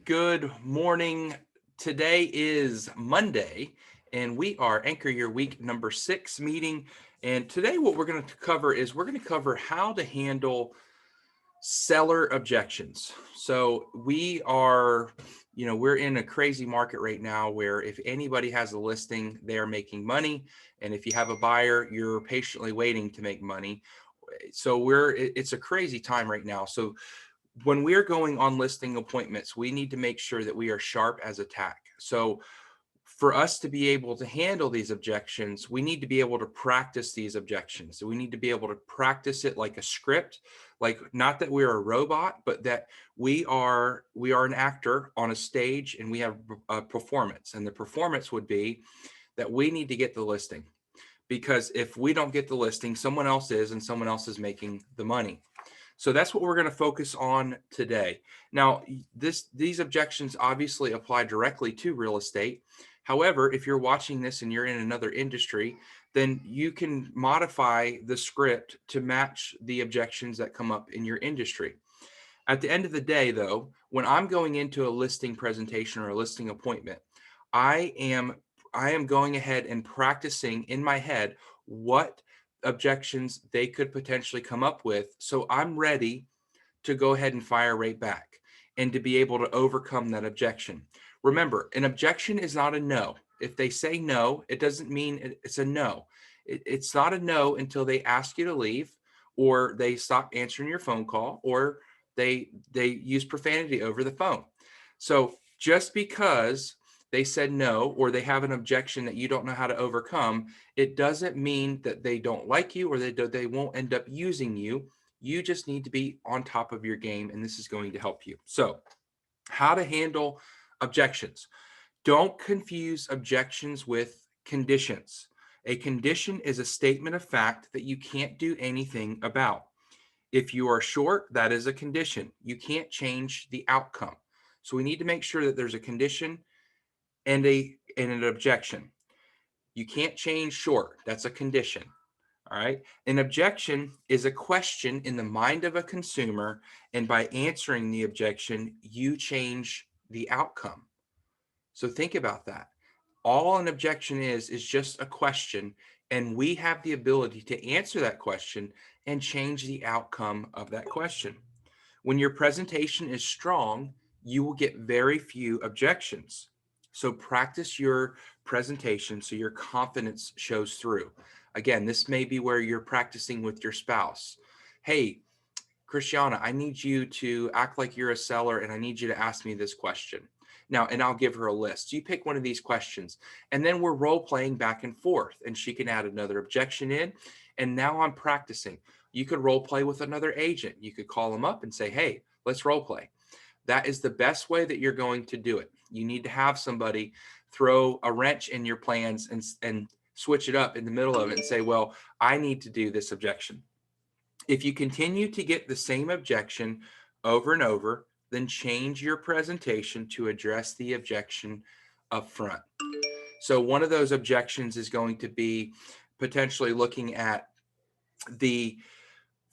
Good morning. Today is Monday, and we are Anchor Your Week number 6 meeting. And today, what we're going to cover is we're going to cover how to handle seller objections. So we're in a crazy market right now where if anybody has a listing, they are making money. And if you have a buyer, you're patiently waiting to make money. So it's a crazy time right now. So when we're going on listing appointments, we need to make sure that we are sharp as a tack. So for us to be able to handle these objections, we need to be able to practice these objections. So we need to be able to practice it like a script, like not that we're a robot, but that we are an actor on a stage and we have a performance. And the performance would be that we need to get the listing, because if we don't get the listing, someone else is, and someone else is making the money. So that's what we're going to focus on today. Now, these objections obviously apply directly to real estate. However, if you're watching this and you're in another industry, then you can modify the script to match the objections that come up in your industry. At the end of the day, though, when I'm going into a listing presentation or a listing appointment, I am I am going ahead and practicing in my head what objections they could potentially come up with. So I'm ready to go ahead and fire right back and to be able to overcome that objection. Remember, an objection is not a no. If they say no, it doesn't mean it's a no. It's not a no until they ask you to leave, or they stop answering your phone call, or they use profanity over the phone. So just because they said no, or they have an objection that you don't know how to overcome, it doesn't mean that they don't like you, or they won't end up using you. You just need to be on top of your game, and this is going to help you. So, how to handle objections. Don't confuse objections with conditions. A condition is a statement of fact that you can't do anything about. If you are short, that is a condition. You can't change the outcome. So we need to make sure that there's a condition and an objection. You can't change short. That's a condition. All right. An objection is a question in the mind of a consumer, and by answering the objection, you change the outcome. So think about that. All an objection is just a question, and we have the ability to answer that question and change the outcome of that question. When your presentation is strong, you will get very few objections. So practice your presentation so your confidence shows through. Again, this may be where you're practicing with your spouse. Hey, Christiana, I need you to act like you're a seller, and I need you to ask me this question. Now, and I'll give her a list. You pick one of these questions, and then we're role playing back and forth, and she can add another objection in. And now I'm practicing. You could role play with another agent. You could call them up and say, hey, let's role play. That is the best way that you're going to do it. You need to have somebody throw a wrench in your plans and switch it up in the middle of it and say, well, I need to do this objection. If you continue to get the same objection over and over, then change your presentation to address the objection up front. So one of those objections is going to be potentially looking at the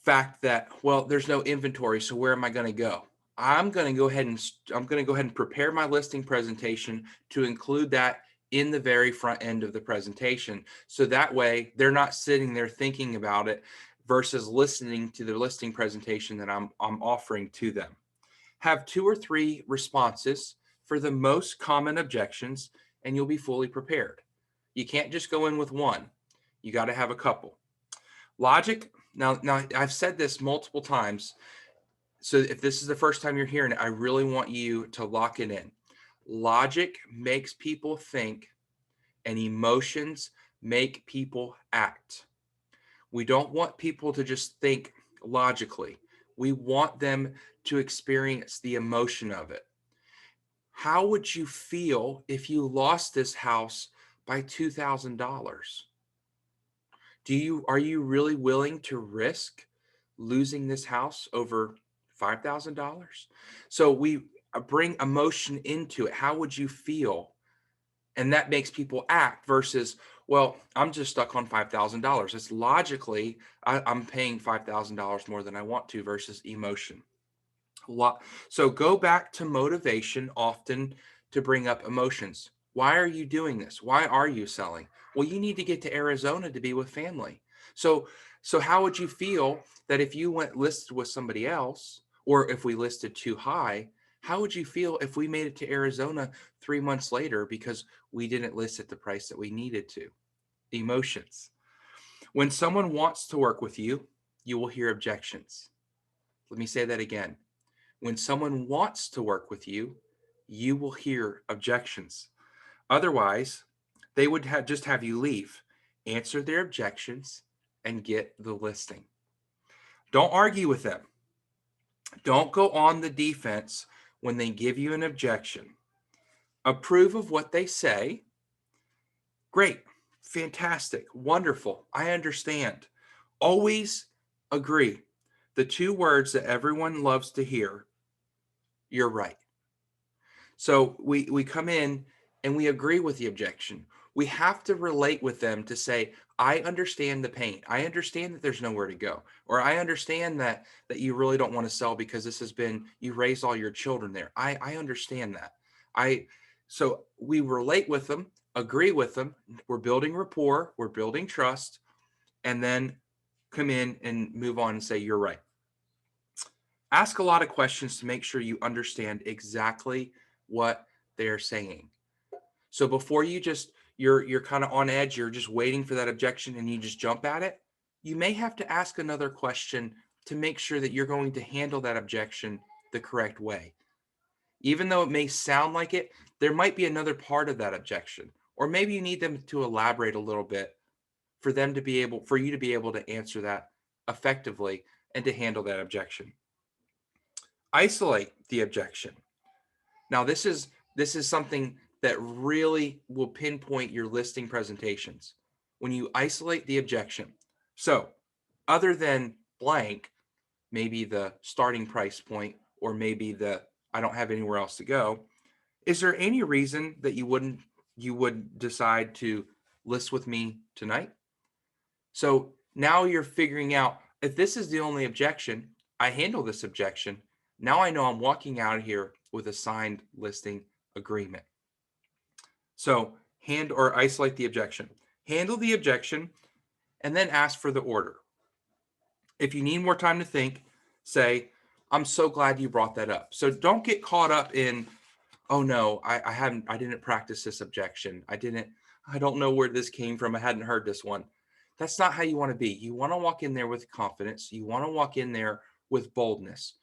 fact that, well, there's no inventory, so where am I going to go? I'm going to go ahead and prepare my listing presentation to include that in the very front end of the presentation. So that way they're not sitting there thinking about it versus listening to the listing presentation that I'm offering to them. Have 2 or 3 responses for the most common objections, and you'll be fully prepared. You can't just go in with one. You got to have a couple. Logic. Now I've said this multiple times. So if this is the first time you're hearing it, I really want you to lock it in. Logic makes people think, and emotions make people act. We don't want people to just think logically. We want them to experience the emotion of it. How would you feel if you lost this house by $2,000? Are you really willing to risk losing this house over $5,000? So we bring emotion into it. How would you feel? And that makes people act versus, well, I'm just stuck on $5,000. It's logically, I'm paying $5,000 more than I want to versus emotion. So go back to motivation often to bring up emotions. Why are you doing this? Why are you selling? Well, you need to get to Arizona to be with family. So so how would you feel that if you went listed with somebody else, or if we listed too high, how would you feel if we made it to Arizona 3 months later because we didn't list at the price that we needed to? Emotions. When someone wants to work with you, you will hear objections. Let me say that again. When someone wants to work with you, you will hear objections. Otherwise, they would just have you leave, answer their objections, and get the listing. Don't argue with them. Don't go on the defense when they give you an objection. Approve of what they say. Great, fantastic, wonderful. I understand. Always agree. The two words that everyone loves to hear, you're right. So we come in and we agree with the objection. We have to relate with them to say, I understand the pain. I understand that there's nowhere to go. Or I understand that you really don't want to sell because this has been, you raised all your children there. I understand that. I so we relate with them, agree with them. We're building rapport, we're building trust, and then come in and move on and say, you're right. Ask a lot of questions to make sure you understand exactly what they're saying. So before you just you're kind of on edge, you're just waiting for that objection and you just jump at it, you may have to ask another question to make sure that you're going to handle that objection the correct way. Even though it may sound like it, there might be another part of that objection. Or maybe you need them to elaborate a little bit for them to be able for you to be able to answer that effectively and to handle that objection. Isolate the objection. Now, this is something that really will pinpoint your listing presentations when you isolate the objection. So, other than blank, maybe the starting price point, or maybe the I don't have anywhere else to go, is there any reason that you would decide to list with me tonight? So now you're figuring out if this is the only objection, I handle this objection. Now I know I'm walking out of here with a signed listing agreement. So hand or isolate the objection. Handle the objection and then ask for the order. If you need more time to think, say, I'm so glad you brought that up. So don't get caught up in, oh no, I didn't practice this objection. I don't know where this came from. I hadn't heard this one. That's not how you want to be. You want to walk in there with confidence. You want to walk in there with boldness.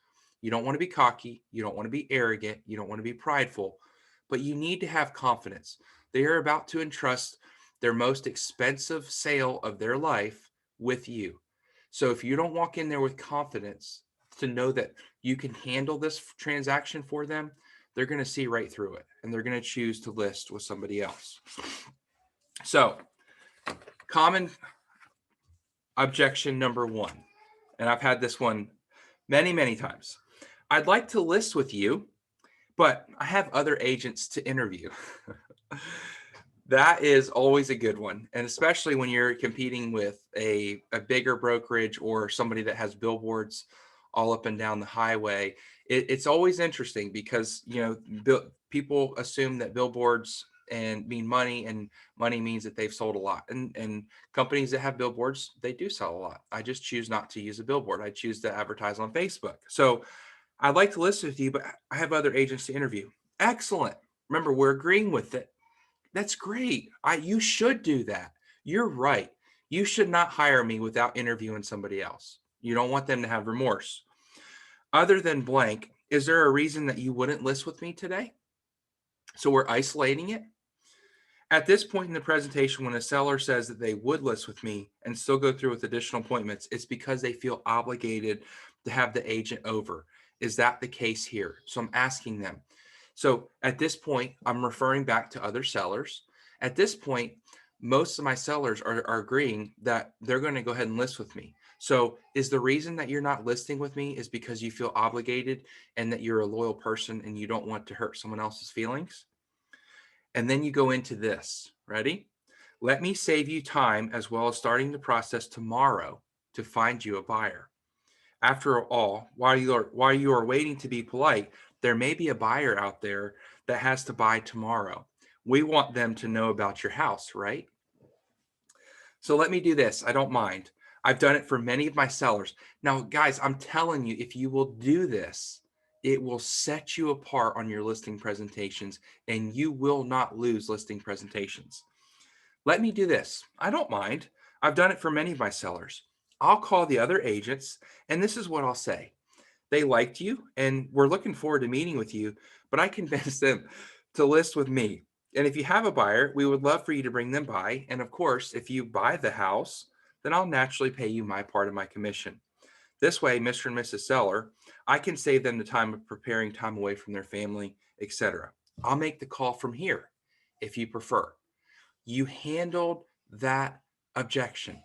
You don't want to be cocky. You don't want to be arrogant. You don't want to be prideful, but you need to have confidence. They are about to entrust their most expensive sale of their life with you. So if you don't walk in there with confidence to know that you can handle this transaction for them, they're going to see right through it and they're going to choose to list with somebody else. So, common objection number one, and I've had this one many, many times. I'd like to list with you, but I have other agents to interview. That is always a good one. And especially when you're competing with a bigger brokerage or somebody that has billboards all up and down the highway. It's always interesting because, people assume that billboards and mean money, and money means that they've sold a lot. And companies that have billboards, they do sell a lot. I just choose not to use a billboard. I choose to advertise on Facebook. So I'd like to list with you, but I have other agents to interview. Excellent. Remember, we're agreeing with it. That's great. You should do that. You're right. You should not hire me without interviewing somebody else. You don't want them to have remorse. Other than blank, is there a reason that you wouldn't list with me today? So we're isolating it. At this point in the presentation, when a seller says that they would list with me and still go through with additional appointments, it's because they feel obligated to have the agent over. Is that the case here? So I'm asking them. So at this point, I'm referring back to other sellers. At this point, most of my sellers are agreeing that they're going to go ahead and list with me. So is the reason that you're not listing with me is because you feel obligated and that you're a loyal person and you don't want to hurt someone else's feelings? And then you go into this. Ready? Let me save you time as well as starting the process tomorrow to find you a buyer. After all, while you are waiting to be polite, there may be a buyer out there that has to buy tomorrow. We want them to know about your house, right? So let me do this. I don't mind. I've done it for many of my sellers. Now, guys, I'm telling you, if you will do this, it will set you apart on your listing presentations and you will not lose listing presentations. Let me do this. I don't mind. I've done it for many of my sellers. I'll call the other agents and this is what I'll say. They liked you and we're looking forward to meeting with you, but I convinced them to list with me. And if you have a buyer, we would love for you to bring them by. And of course, if you buy the house, then I'll naturally pay you my part of my commission. This way, Mr. and Mrs. Seller, I can save them the time of preparing time away from their family, etc. I'll make the call from here if you prefer. You handled that objection.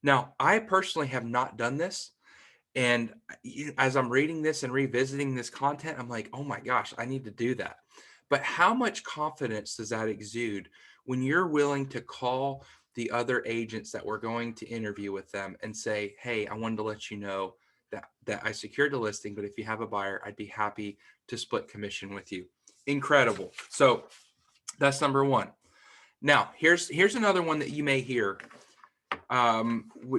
Now, I personally have not done this, and as I'm reading this and revisiting this content, I'm like, oh my gosh, I need to do that. But how much confidence does that exude when you're willing to call the other agents that we're going to interview with them and say, hey, I wanted to let you know that I secured the listing, but if you have a buyer, I'd be happy to split commission with you. Incredible. So that's number one. Now, here's another one that you may hear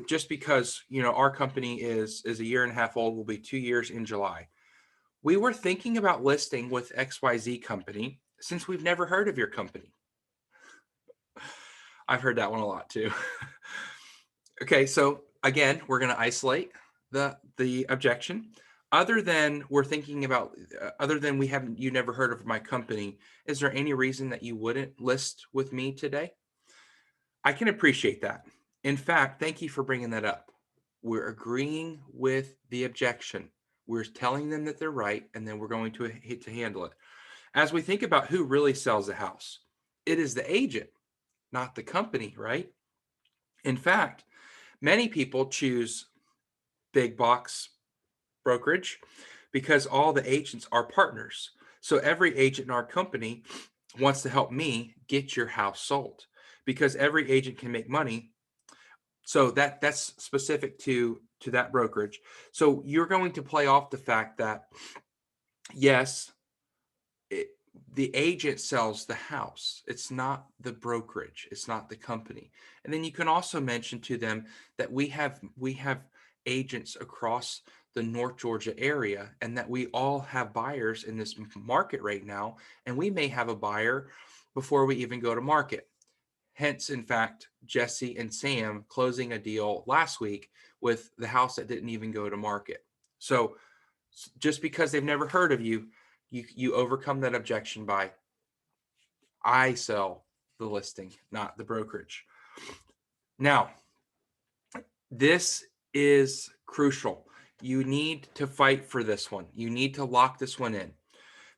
just because our company is a year and a half old, will be 2 years in July. We were thinking about listing with XYZ company since we've never heard of your company. I've heard that one a lot too. Okay, so again, we're going to isolate the objection. Other than we haven't, you never heard of my company, is there any reason that you wouldn't list with me today? I can appreciate that. In fact, thank you for bringing that up. We're agreeing with the objection. We're telling them that they're right, and then we're going to handle it. As we think about who really sells the house, it is the agent, not the company, right? In fact, many people choose big box brokerage because all the agents are partners. So every agent in our company wants to help me get your house sold because every agent can make money. So that's specific to that brokerage. So you're going to play off the fact that yes, it, the agent sells the house. It's not the brokerage. It's not the company. And then you can also mention to them that we have agents across the North Georgia area, and that we all have buyers in this market right now, and we may have a buyer before we even go to market. Hence, in fact, Jesse and Sam closing a deal last week with the house that didn't even go to market. So just because they've never heard of you, you overcome that objection by I sell the listing, not the brokerage. Now, this is crucial. You need to fight for this one. You need to lock this one in.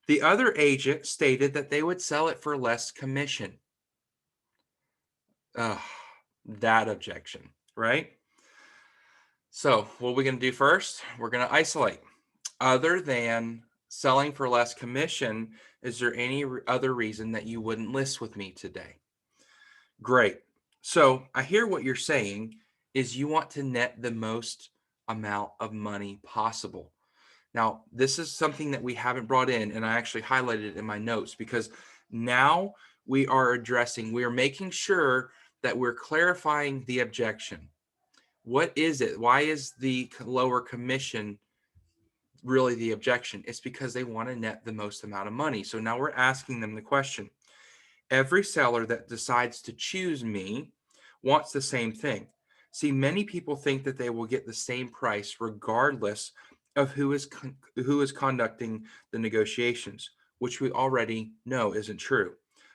The other agent stated that they would sell it for less commission. That objection, right? So what are we going to do first? We're going to isolate. Other than selling for less commission, is there any other reason that you wouldn't list with me today? Great. So I hear what you're saying is you want to net the most amount of money possible. Now, this is something that we haven't brought in, and I actually highlighted it in my notes because now we are making sure that we're clarifying the objection. What is it? Why is the lower commission really the objection? It's because they want to net the most amount of money. So now we're asking them the question. Every seller that decides to choose me wants the same thing. See, many people think that they will get the same price regardless of who is conducting the negotiations, which we already know isn't true.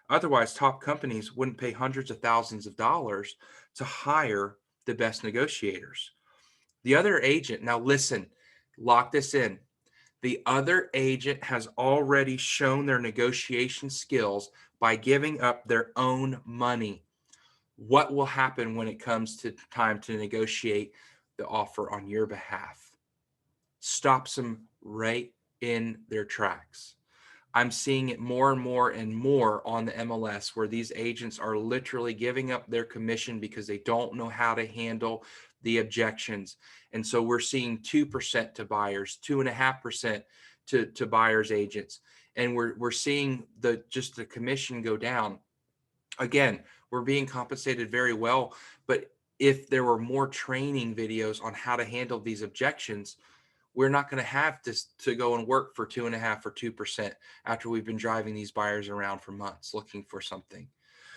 Otherwise, top companies wouldn't pay hundreds of thousands of dollars to hire the best negotiators. The other agent, now listen, lock this in. The other agent has already shown their negotiation skills by giving up their own money. What will happen when it comes to time to negotiate the offer on your behalf? Stops them right in their tracks. I'm seeing it more and more and more on the MLS where these agents are literally giving up their commission because they don't know how to handle the objections. And so we're seeing 2% to buyers, 2.5% to buyers agents. And we're seeing just the commission go down. Again, we're being compensated very well, but if there were more training videos on how to handle these objections, we're not going to have to go and work for 2.5 or 2% after we've been driving these buyers around for months looking for something.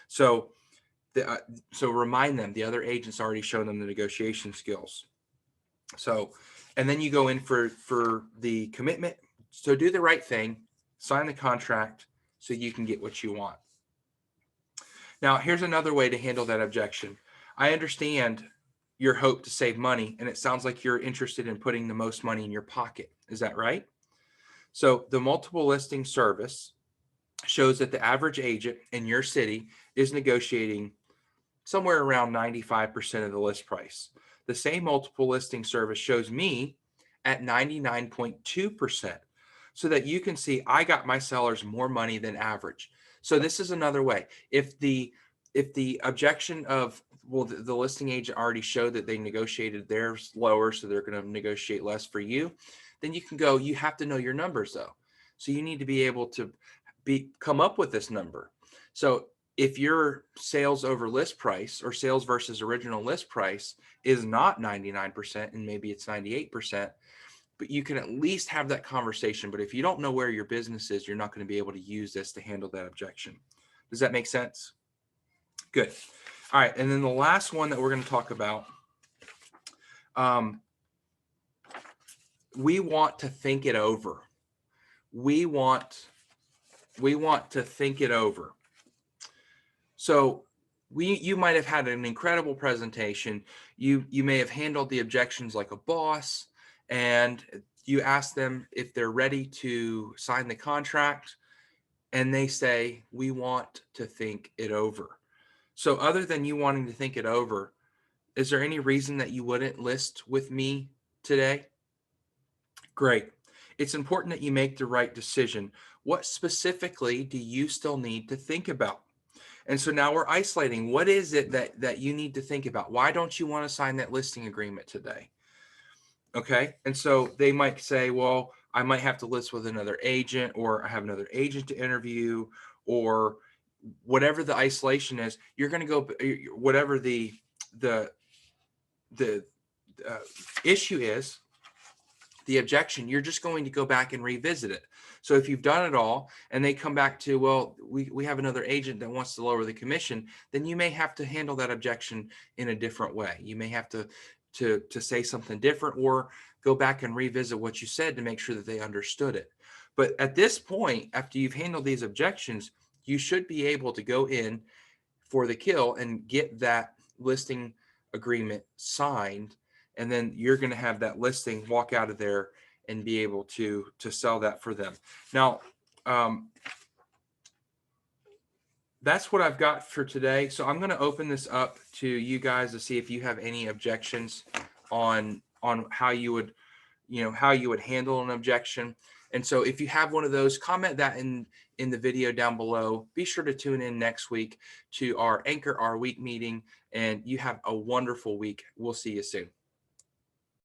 So, so remind them the other agents already shown them the negotiation skills. So, and then you go in for the commitment. So do the right thing, sign the contract so you can get what you want. Now, here's another way to handle that objection. I understand your hope to save money, and it sounds like you're interested in putting the most money in your pocket. Is that right? So the multiple listing service shows that the average agent in your city is negotiating somewhere around 95% of the list price. The same multiple listing service shows me at 99.2%, so that you can see I got my sellers more money than average. So this is another way. If the objection of, well, the listing agent already showed that they negotiated theirs lower, so they're going to negotiate less for you, then you can go, you have to know your numbers though. So you need to be able to come up with this number. So if your sales over list price or sales versus original list price is not 99% and maybe it's 98%, but you can at least have that conversation. But if you don't know where your business is, you're not going to be able to use this to handle that objection. Does that make sense? Good. All right. And then the last one that we're going to talk about, we want to think it over. We want to think it over. So you might have had an incredible presentation. You may have handled the objections like a boss, and you ask them if they're ready to sign the contract, and they say, we want to think it over. So other than you wanting to think it over, is there any reason that you wouldn't list with me today? Great. It's important that you make the right decision. What specifically do you still need to think about? And so now we're isolating. What is it that you need to think about? Why don't you want to sign that listing agreement today? Okay. And so they might say, well, I might have to list with another agent, or I have another agent to interview, or whatever the isolation is. You're going to go, whatever the issue is, the objection, you're just going to go back and revisit it. So if you've done it all and they come back to, well, we have another agent that wants to lower the commission, then you may have to handle that objection in a different way. You may have to say something different, or go back and revisit what you said to make sure that they understood it. But at this point, after you've handled these objections, you should be able to go in for the kill and get that listing agreement signed. And then you're going to have that listing, walk out of there and be able to sell that for them. Now, that's what I've got for today. So I'm going to open this up to you guys to see if you have any objections on how you would, how you would handle an objection. And so if you have one of those, comment that in the video down below. Be sure to tune in next week to our Anchor Our Week meeting, and you have a wonderful week. We'll see you soon.